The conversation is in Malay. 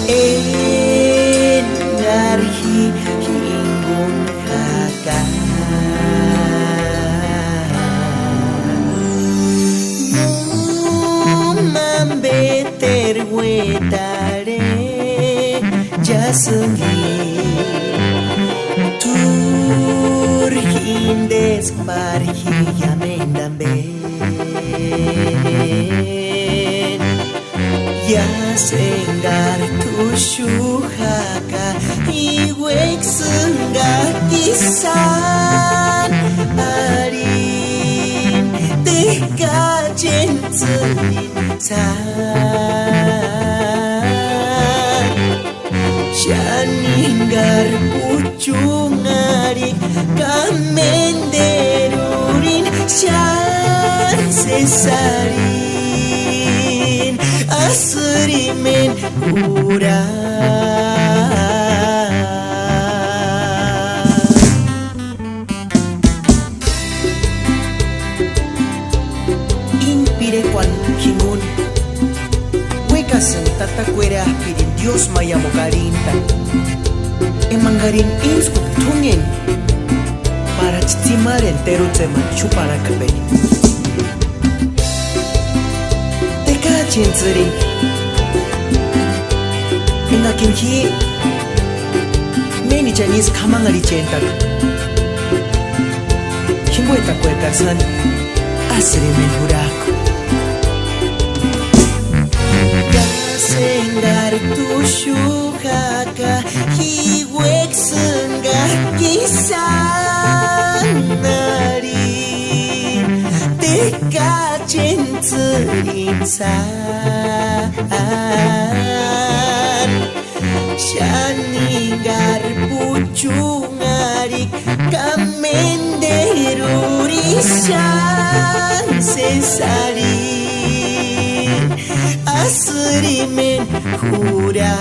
Engarhi hingun haka Mambeter wetare jasengi Tur hindes parhi yamendambe Yasengar tushuhaka iwek sengar kisan arin teka jenselin san Shaningar puchungarik kamenderurin shan cesarin asrimen ura Inpire cual hingun Wekasen tatakuera aspirin Dios mayamo karinta Emangarin inskup tungen Para chitimar entero teman chupara kabel Teka chenzerin Engakin ki Meni janis kamangari chentak Kimboita kuekasan Asrimen huraku Yasengar tushuhaka hiwek sengar kisanari Teka chenzerin san Shaningar puchungarik kamenderurisan cesarin asrimen hura